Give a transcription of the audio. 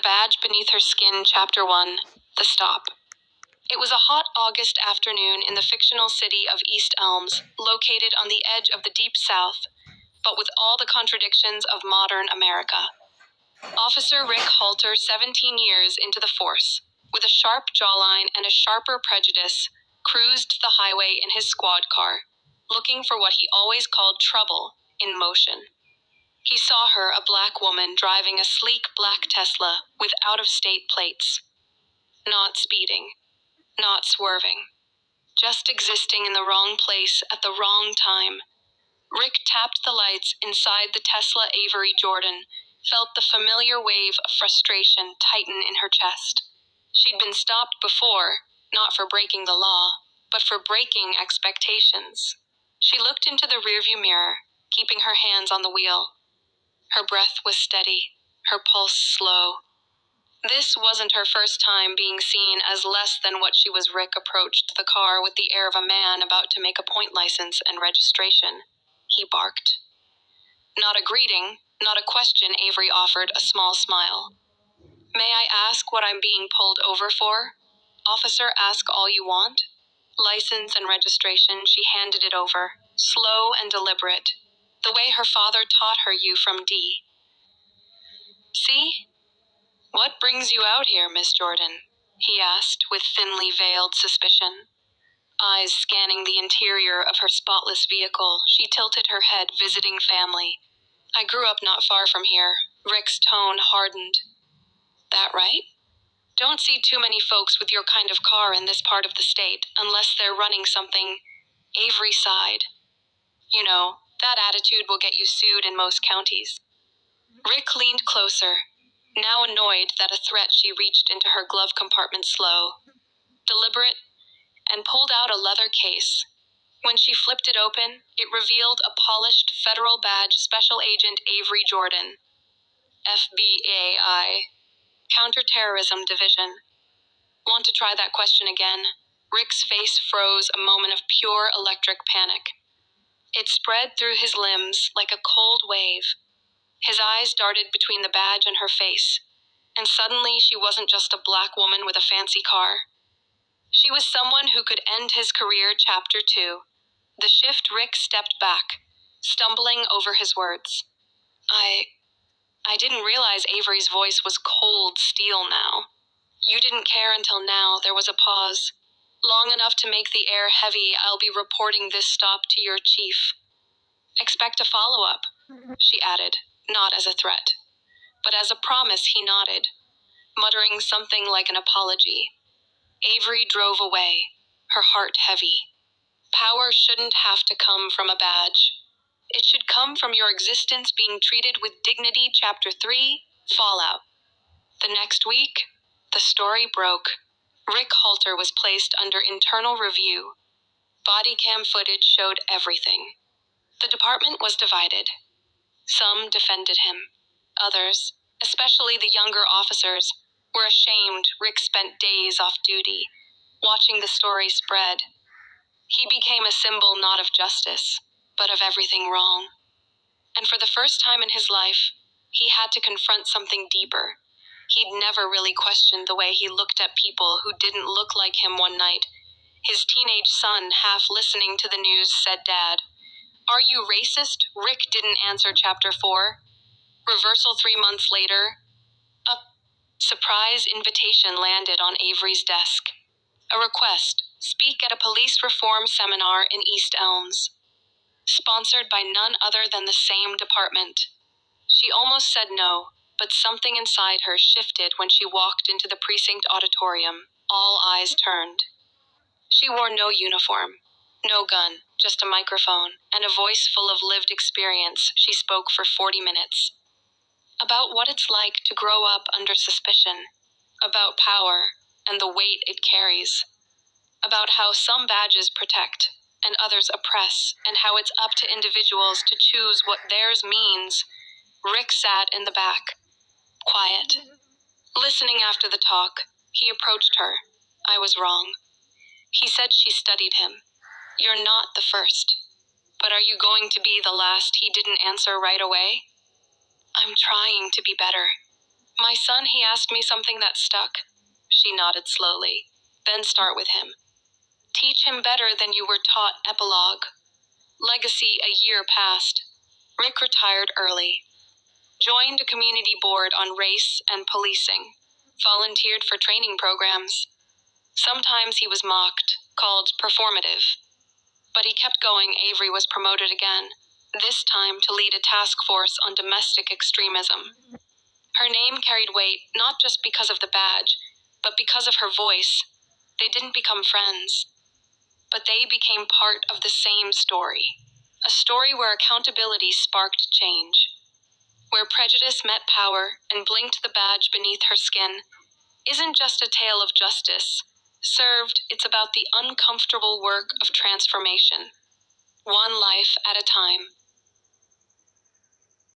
Badge Beneath Her Skin, Chapter 1, The Stop. It was a hot August afternoon in the fictional city of East Elms, located on the edge of the Deep South, but with all the contradictions of modern America. Officer Rick Halter, 17 years into the force, with a sharp jawline and a sharper prejudice, cruised the highway in his squad car, looking for what he always called trouble in motion. He saw her, a black woman, driving a sleek black Tesla with out-of-state plates. Not speeding, not swerving, just existing in the wrong place at the wrong time. Rick tapped the lights inside the Tesla. Avery Jordan felt the familiar wave of frustration tighten in her chest. She'd been stopped before, not for breaking the law, but for breaking expectations. She looked into the rearview mirror, keeping her hands on the wheel. Her breath was steady, her pulse slow. This wasn't her first time being seen as less than what she was. Rick approached the car with the air of a man about to make a point license and registration. He barked. Not a greeting, not a question. Avery offered a small smile. May I ask what I'm being pulled over for? Officer, ask all you want. License and registration. She handed it over, slow and deliberate, the way her father taught her you from D. See? What brings you out here, Miss Jordan? He asked with thinly veiled suspicion. Eyes scanning the interior of her spotless vehicle, she tilted her head, visiting family. I grew up not far from here. Rick's tone hardened. That right? Don't see too many folks with your kind of car in this part of the state, unless they're running something. Avery sighed. You know, that attitude will get you sued in most counties. Rick leaned closer, now annoyed that a threat. She reached into her glove compartment, slow, deliberate, and pulled out a leather case. When she flipped it open, it revealed a polished federal badge. Special Agent Avery Jordan, FBI, Counterterrorism Division. Want to try that question again? Rick's face froze, a moment of pure electric panic. It spread through his limbs like a cold wave. His eyes darted between the badge and her face, and suddenly she wasn't just a black woman with a fancy car. She was someone who could end his career. Chapter 2. The shift. Rick stepped back, stumbling over his words. I didn't realize. Avery's voice was cold steel now. You didn't care until now. There was a pause, long enough to make the air heavy. I'll be reporting this stop to your chief. Expect a follow-up, she added, not as a threat, but as a promise. He nodded, muttering something like an apology. Avery drove away, her heart heavy. Power shouldn't have to come from a badge. It should come from your existence being treated with dignity. Chapter 3, Fallout. The next week, the story broke. Rick Halter was placed under internal review. Body cam footage showed everything. The department was divided. Some defended him. Others, especially the younger officers, were ashamed. Rick spent days off duty, watching the story spread. He became a symbol not of justice, but of everything wrong. And for the first time in his life, he had to confront something deeper. He'd never really questioned the way he looked at people who didn't look like him. One night, his teenage son, half listening to the news, said, Dad, are you racist? Rick didn't answer. Chapter 4. Reversal. 3 months later, a surprise invitation landed on Avery's desk. A request, speak at a police reform seminar in East Elms. Sponsored by none other than the same department. She almost said no, but something inside her shifted when she walked into the precinct auditorium. All eyes turned. She wore no uniform, no gun, just a microphone, and a voice full of lived experience. She spoke for 40 minutes. About what it's like to grow up under suspicion. About power and the weight it carries. About how some badges protect and others oppress, and how it's up to individuals to choose what theirs means. Rick sat in the back, quiet. Listening. After the talk, he approached her. I was wrong. He said. She studied him. You're not the first. But are you going to be the last? He didn't answer right away. I'm trying to be better. My son, he asked me something that stuck. She nodded slowly. Then start with him. Teach him better than you were taught. Epilogue. Legacy. A year passed. Rick retired early. Joined a community board on race and policing. Volunteered for training programs. Sometimes he was mocked, called performative. But he kept going. Avery was promoted again, this time to lead a task force on domestic extremism. Her name carried weight not just because of the badge, but because of her voice. They didn't become friends, but they became part of the same story. A story where accountability sparked change, where prejudice met power and blinked the badge beneath her skin. Isn't just a tale of justice served, it's about the uncomfortable work of transformation, one life at a time.